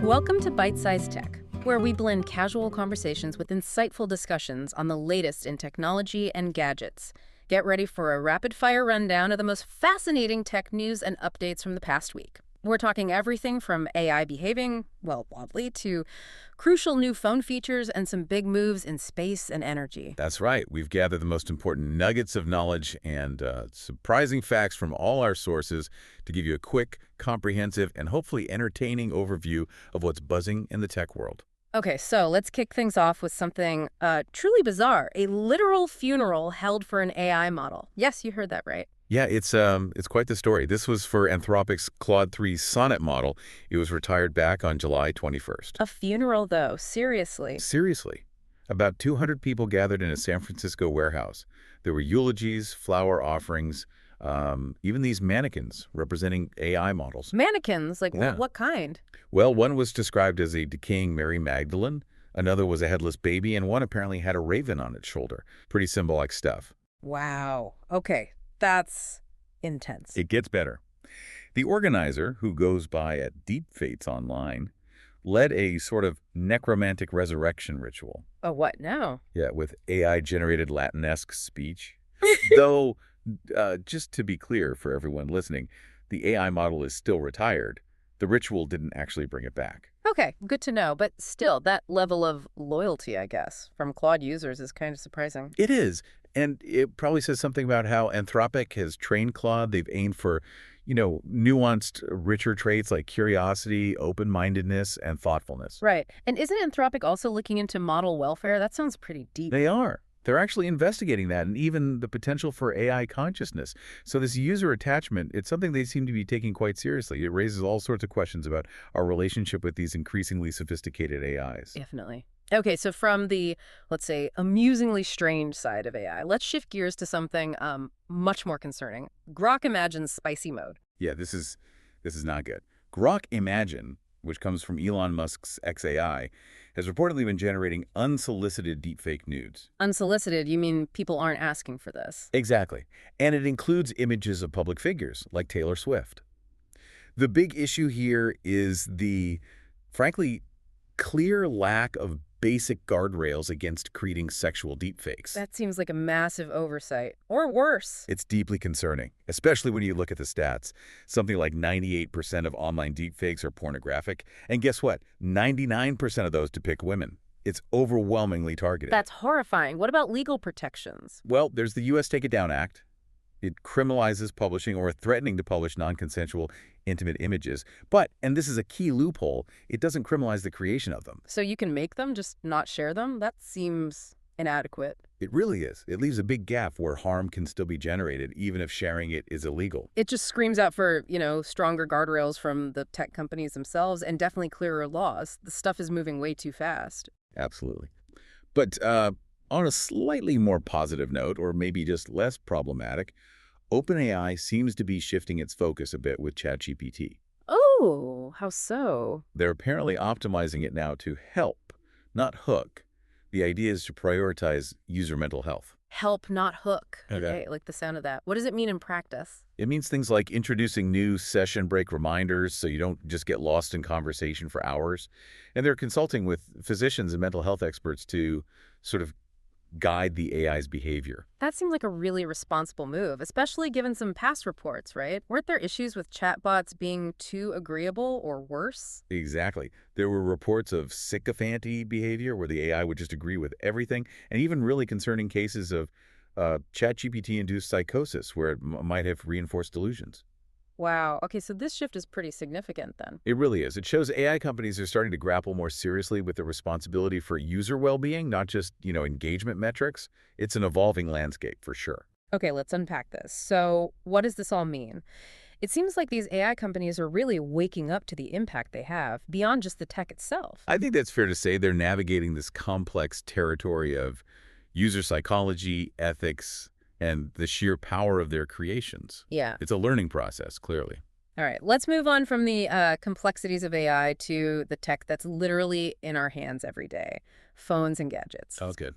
Welcome to Byte-Sized Tech, where we blend casual conversations with insightful discussions on the latest in technology and gadgets. Get ready for a rapid-fire rundown of the most fascinating tech news and updates from the past week. We're talking everything from AI behaving, well, oddly, to crucial new phone features and some big moves in space and energy. That's right. We've gathered the most important nuggets of knowledge and surprising facts from all our sources to give you a quick, comprehensive, and hopefully entertaining overview of what's buzzing in the tech world. Okay, so let's kick things off with something truly bizarre, a literal funeral held for an AI model. Yes, you heard that right. Yeah, it's quite the story. This was for Anthropic's Claude 3 Sonnet model. It was retired back on July 21st. A funeral, though, seriously. Seriously. About 200 people gathered in a San Francisco warehouse. There were eulogies, flower offerings, even these mannequins representing AI models. Mannequins? Like, Yeah. what kind? Well, one was described as a decaying Mary Magdalene, another was a headless baby, and one apparently had a raven on its shoulder. Pretty symbolic stuff. Wow. Okay, that's intense. It gets better. The organizer, who goes by at Deepfakes online, led a sort of necromantic resurrection ritual. Oh, what now? Yeah, with AI-generated Latin-esque speech. Though, just to be clear for everyone listening, the AI model is still retired. The ritual didn't actually bring it back. Okay, good to know. But still, that level of loyalty, I guess, from Claude users is kind of surprising. It is. And it probably says something about how Anthropic has trained Claude. They've aimed for, nuanced, richer traits like curiosity, open-mindedness, and thoughtfulness. Right. And isn't Anthropic also looking into model welfare? That sounds pretty deep. They are. They're actually investigating that and even the potential for AI consciousness. So this user attachment, it's something they seem to be taking quite seriously. It raises all sorts of questions about our relationship with these increasingly sophisticated AIs. Definitely. Okay, so from the, let's say, amusingly strange side of AI, let's shift gears to something much more concerning. Grok imagines spicy mode. Yeah, this is not good. Grok Imagine, which comes from Elon Musk's XAI, has reportedly been generating unsolicited deepfake nudes. Unsolicited, you mean people aren't asking for this? Exactly. And it includes images of public figures, like Taylor Swift. The big issue here is the, frankly, clear lack of basic guardrails against creating sexual deepfakes. That seems like a massive oversight. Or worse. It's deeply concerning, especially when you look at the stats. Something like 98% of online deepfakes are pornographic. And guess what? 99% of those depict women. It's overwhelmingly targeted. That's horrifying. What about legal protections? Well, there's the U.S. Take It Down Act. It criminalizes publishing or threatening to publish non-consensual intimate images. But, and this is a key loophole, it doesn't criminalize the creation of them. So you can make them, just not share them? That seems inadequate. It really is. It leaves a big gap where harm can still be generated, even if sharing it is illegal. It just screams out for, stronger guardrails from the tech companies themselves and definitely clearer laws. The stuff is moving way too fast. Absolutely. But on a slightly more positive note, or maybe just less problematic, OpenAI seems to be shifting its focus a bit with ChatGPT. Oh, how so? They're apparently optimizing it now to help, not hook. The idea is to prioritize user mental health. Help, not hook. Okay. I like the sound of that. What does it mean in practice? It means things like introducing new session break reminders so you don't just get lost in conversation for hours. And they're consulting with physicians and mental health experts to sort of guide the AI's behavior. That seems like a really responsible move, especially given some past reports, right? Weren't there issues with chatbots being too agreeable or worse? Exactly. There were reports of sycophanty behavior where the AI would just agree with everything, and even really concerning cases of ChatGPT-induced psychosis where it might have reinforced delusions. Wow. Okay, so this shift is pretty significant then. It really is. It shows AI companies are starting to grapple more seriously with the responsibility for user well-being, not just, engagement metrics. It's an evolving landscape for sure. Okay, let's unpack this. So what does this all mean? It seems like these AI companies are really waking up to the impact they have beyond just the tech itself. I think that's fair to say. They're navigating this complex territory of user psychology, ethics, and the sheer power of their creations. Yeah. It's a learning process, clearly. All right, let's move on from the complexities of AI to the tech that's literally in our hands every day, phones and gadgets. Oh, good.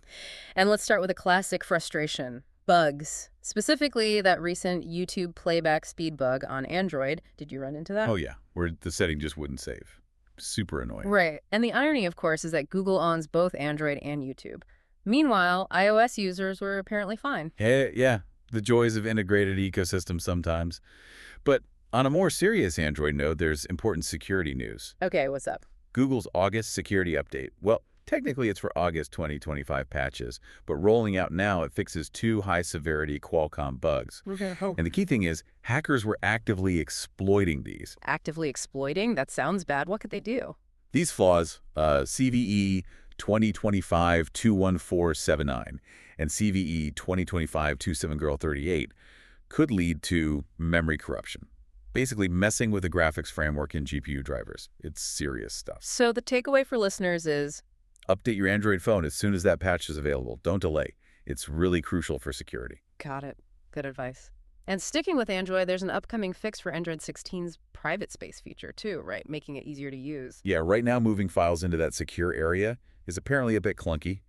And let's start with a classic frustration, bugs. Specifically, that recent YouTube playback speed bug on Android. Did you run into that? Oh, yeah, where the setting just wouldn't save. super annoying. Right. And the irony, of course, is that Google owns both Android and YouTube. Meanwhile, iOS users were apparently fine. Yeah, the joys of integrated ecosystems sometimes. But on a more serious Android note, there's important security news. Okay, what's up? Google's August security update. Well, technically it's for August 2025 patches, but rolling out now it fixes 2 high-severity Qualcomm bugs. Okay. And the key thing is, hackers were actively exploiting these. Actively exploiting? That sounds bad. What could they do? These flaws, CVE 2025-21479 and CVE 2025-27girl38, could lead to memory corruption. Basically messing with the graphics framework and GPU drivers. It's serious stuff. So the takeaway for listeners is... Update your Android phone as soon as that patch is available. Don't delay. It's really crucial for security. Got it. Good advice. And sticking with Android, there's an upcoming fix for Android 16's private space feature too, right? Making it easier to use. Yeah, right now moving files into that secure area is apparently a bit clunky,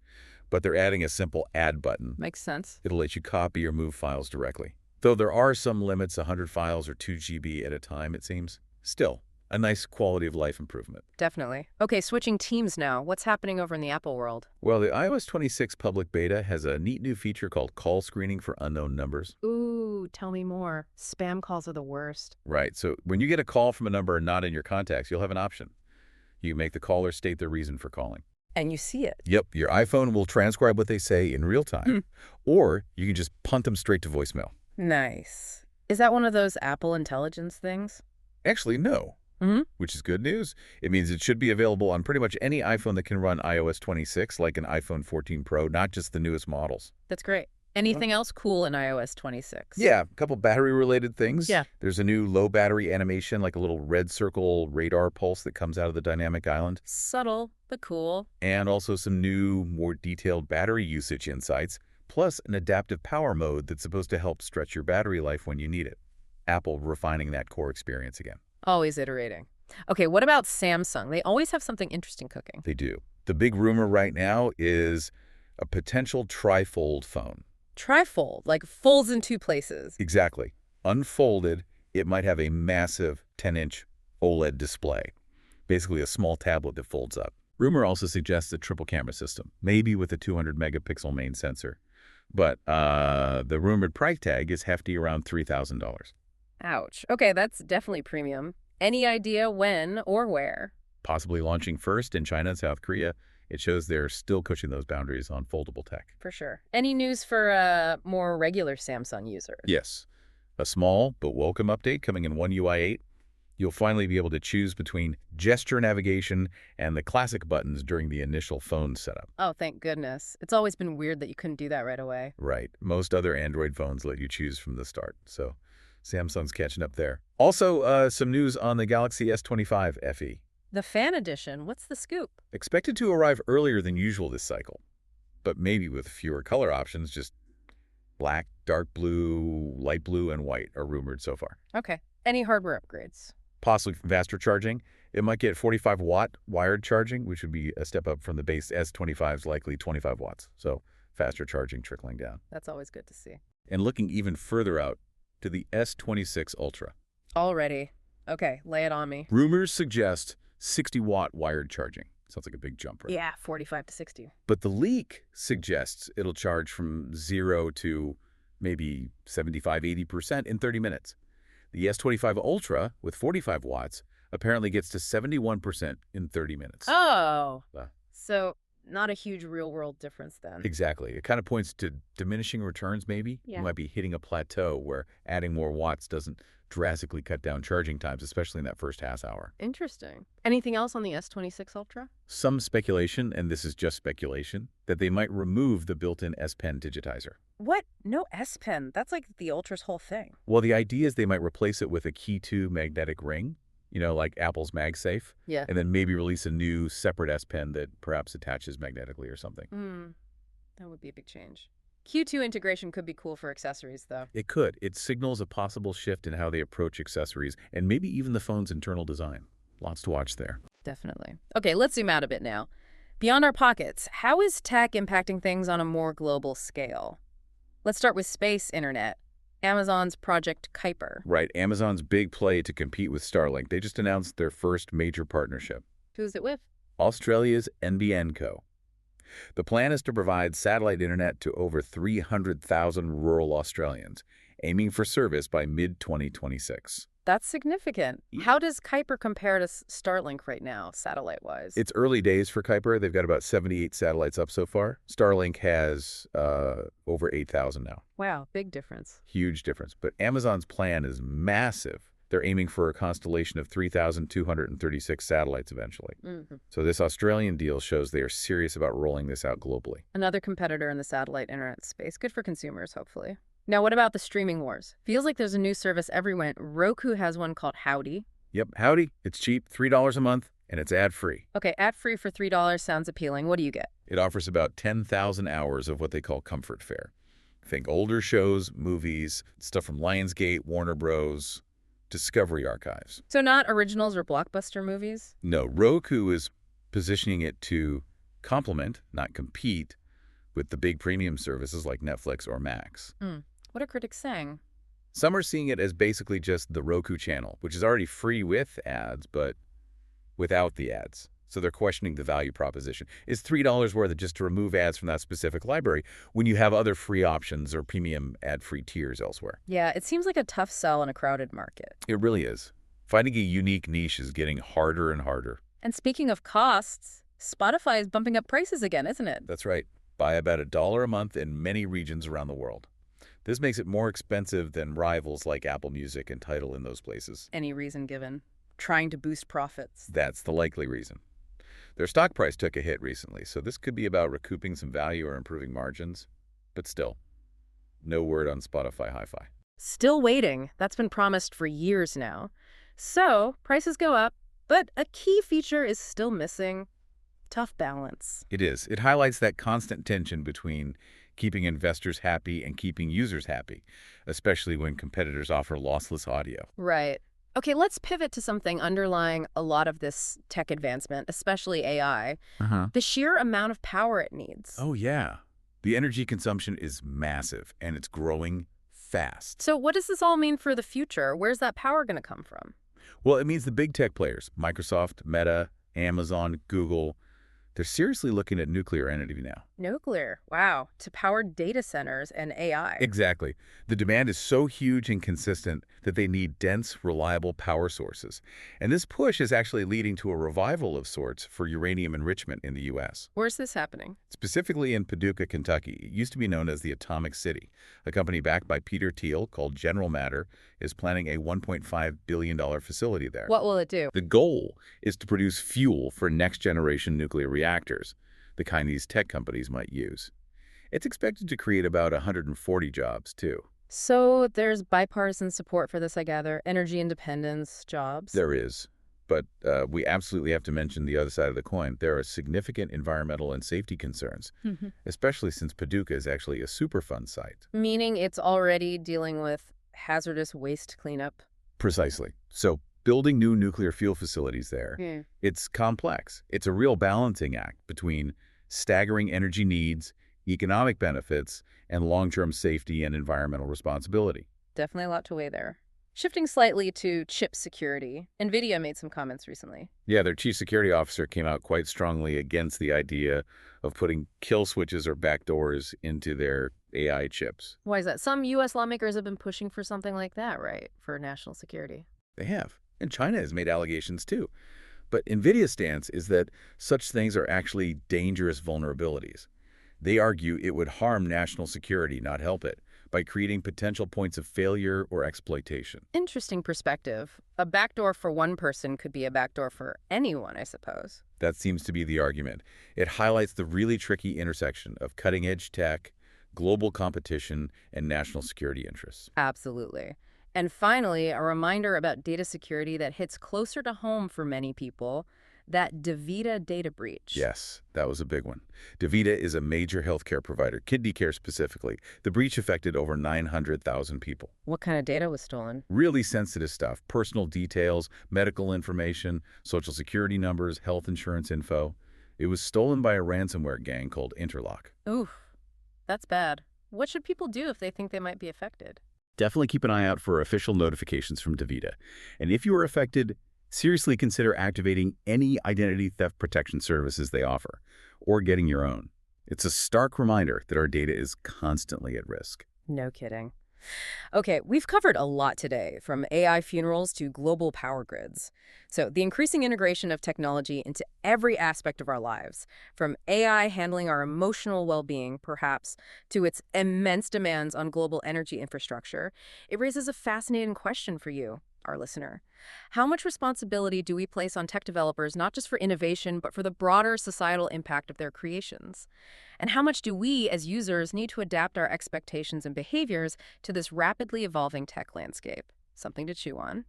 but they're adding a simple add button. Makes sense. It'll let you copy or move files directly. Though there are some limits, 100 files or 2 GB at a time, it seems. Still, a nice quality of life improvement. Definitely. Okay, switching teams now. What's happening over in the Apple world? Well, the iOS 26 public beta has a neat new feature called call screening for unknown numbers. Ooh, tell me more. Spam calls are the worst. Right, so when you get a call from a number not in your contacts, you'll have an option. You can make the caller state their reason for calling. And you see it. Yep, your iPhone will transcribe what they say in real time. Or you can just punt them straight to voicemail. Nice. Is that one of those Apple Intelligence things? Actually, no. Which is good news. It means it should be available on pretty much any iPhone that can run iOS 26, like an iPhone 14 Pro, not just the newest models. That's great. Anything else cool in iOS 26? Yeah, a couple battery-related things. Yeah. There's a new low battery animation, like a little red circle radar pulse that comes out of the dynamic island. Subtle, but cool. And also some new, more detailed battery usage insights, plus an adaptive power mode that's supposed to help stretch your battery life when you need it. Apple refining that core experience again. Always iterating. Okay, what about Samsung? They always have something interesting cooking. They do. The big rumor right now is a potential trifold phone. Trifold, like folds in 2 places. Exactly. Unfolded, it might have a massive 10-inch OLED display. Basically a small tablet that folds up. Rumor also suggests a triple camera system, maybe with a 200-megapixel main sensor. But the rumored price tag is hefty, around $3,000. Ouch. Okay, that's definitely premium. Any idea when or where? Possibly launching first in China and South Korea. It shows they're still pushing those boundaries on foldable tech. For sure. Any news for more regular Samsung users? Yes. A small but welcome update coming in One UI 8. You'll finally be able to choose between gesture navigation and the classic buttons during the initial phone setup. Oh, thank goodness. It's always been weird that you couldn't do that right away. Right. Most other Android phones let you choose from the start, so Samsung's catching up there. Also, some news on the Galaxy S25 FE. The fan edition, what's the scoop? Expected to arrive earlier than usual this cycle, but maybe with fewer color options, just black, dark blue, light blue, and white are rumored so far. Okay. Any hardware upgrades? Possibly faster charging. It might get 45-watt wired charging, which would be a step up from the base S25's likely 25 watts. So faster charging trickling down. That's always good to see. And looking even further out to the S26 Ultra. Already. Okay, lay it on me. Rumors suggest 60-watt wired charging. Sounds like a big jump, right? Yeah, 45 to 60. But the leak suggests it'll charge from 0 to maybe 75–80% in 30 minutes. The S25 Ultra, with 45 watts, apparently gets to 71% in 30 minutes. Oh, so not a huge real-world difference then. Exactly. It kind of points to diminishing returns, maybe. Yeah. You might be hitting a plateau where adding more watts doesn't drastically cut down charging times, especially in that first half hour. Interesting. Anything else on the S26 Ultra? Some speculation, and this is just speculation, that they might remove the built-in S Pen digitizer. What? No S Pen. That's like the Ultra's whole thing. Well, the idea is they might replace it with a Key 2 magnetic ring, like Apple's MagSafe. Yeah. And then maybe release a new separate S Pen that perhaps attaches magnetically or something. That would be a big change. Q2 integration could be cool for accessories, though. It could. It signals a possible shift in how they approach accessories and maybe even the phone's internal design. Lots to watch there. Definitely. Okay, let's zoom out a bit now. Beyond our pockets, how is tech impacting things on a more global scale? Let's start with space internet. Amazon's Project Kuiper. Right. Amazon's big play to compete with Starlink. They just announced their first major partnership. Who's it with? Australia's NBN Co. The plan is to provide satellite internet to over 300,000 rural Australians, aiming for service by mid-2026. That's significant. Yeah. How does Kuiper compare to Starlink right now, satellite-wise? It's early days for Kuiper. They've got about 78 satellites up so far. Starlink has over 8,000 now. Wow, big difference. Huge difference. But Amazon's plan is massive. They're aiming for a constellation of 3,236 satellites eventually. So this Australian deal shows they are serious about rolling this out globally. Another competitor in the satellite internet space. Good for consumers, hopefully. Now, what about the streaming wars? Feels like there's a new service everywhere. Roku has one called Howdy. Yep, Howdy. It's cheap, $3 a month, and it's ad-free. Okay, ad-free for $3 sounds appealing. What do you get? It offers about 10,000 hours of what they call comfort fare. Think older shows, movies, stuff from Lionsgate, Warner Bros., Discovery Archives. So not originals or blockbuster movies? No, Roku is positioning it to complement, not compete, with the big premium services like Netflix or Max. What are critics saying? Some are seeing it as basically just the Roku channel, which is already free with ads, but without the ads. So they're questioning the value proposition. Is $3 worth it just to remove ads from that specific library when you have other free options or premium ad-free tiers elsewhere? Yeah, it seems like a tough sell in a crowded market. It really is. Finding a unique niche is getting harder and harder. And speaking of costs, Spotify is bumping up prices again, isn't it? That's right. By about $1 a month in many regions around the world. This makes it more expensive than rivals like Apple Music and Tidal in those places. Any reason given. Trying to boost profits. That's the likely reason. Their stock price took a hit recently, so this could be about recouping some value or improving margins. But still, no word on Spotify Hi-Fi. Still waiting. That's been promised for years now. So, prices go up, but a key feature is still missing. Tough balance. It is. It highlights that constant tension between keeping investors happy and keeping users happy, especially when competitors offer lossless audio. Right. Okay, let's pivot to something underlying a lot of this tech advancement, especially AI. The sheer amount of power it needs. Oh, yeah. The energy consumption is massive, and it's growing fast. So what does this all mean for the future? Where's that power going to come from? Well, it means the big tech players, Microsoft, Meta, Amazon, Google, they're seriously looking at nuclear energy now. Nuclear, wow, to power data centers and AI. Exactly. The demand is so huge and consistent that they need dense, reliable power sources. And this push is actually leading to a revival of sorts for uranium enrichment in the U.S. Where's this happening? Specifically in Paducah, Kentucky. It used to be known as the Atomic City. A company backed by Peter Thiel called General Matter is planning a $1.5 billion facility there. What will it do? The goal is to produce fuel for next-generation nuclear reactors, the kind these tech companies might use. It's expected to create about 140 jobs, too. So there's bipartisan support for this, I gather. Energy independence, jobs. There is. But we absolutely have to mention the other side of the coin. There are significant environmental and safety concerns, especially since Paducah is actually a Superfund site. Meaning it's already dealing with hazardous waste cleanup. Precisely. So building new nuclear fuel facilities there, it's complex. It's a real balancing act between staggering energy needs, economic benefits, and long-term safety and environmental responsibility. Definitely a lot to weigh there. Shifting slightly to chip security, NVIDIA made some comments recently. Yeah, their chief security officer came out quite strongly against the idea of putting kill switches or backdoors into their AI chips. Why is that? Some U.S. lawmakers have been pushing for something like that, right, for national security. They have. And China has made allegations too. But NVIDIA's stance is that such things are actually dangerous vulnerabilities. They argue it would harm national security, not help it, by creating potential points of failure or exploitation. Interesting perspective. A backdoor for one person could be a backdoor for anyone, I suppose. That seems to be the argument. It highlights the really tricky intersection of cutting-edge tech, global competition, and national security interests. Absolutely. And finally, a reminder about data security that hits closer to home for many people, that DaVita data breach. Yes, that was a big one. DaVita is a major healthcare provider, kidney care specifically. The breach affected over 900,000 people. What kind of data was stolen? Really sensitive stuff, personal details, medical information, social security numbers, health insurance info. It was stolen by a ransomware gang called Interlock. Oof, that's bad. What should people do if they think they might be affected? Definitely keep an eye out for official notifications from DaVita. And if you are affected, seriously consider activating any identity theft protection services they offer, or getting your own. It's a stark reminder that our data is constantly at risk. No kidding. Okay, we've covered a lot today, from AI funerals to global power grids. So the increasing integration of technology into every aspect of our lives, from AI handling our emotional well-being, perhaps, to its immense demands on global energy infrastructure, it raises a fascinating question for you, our listener. How much responsibility do we place on tech developers, not just for innovation, but for the broader societal impact of their creations? And how much do we, as users, need to adapt our expectations and behaviors to this rapidly evolving tech landscape? Something to chew on.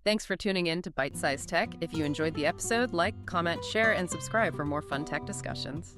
Thanks for tuning in to Byte-Sized Tech. If you enjoyed the episode, like, comment, share, and subscribe for more fun tech discussions.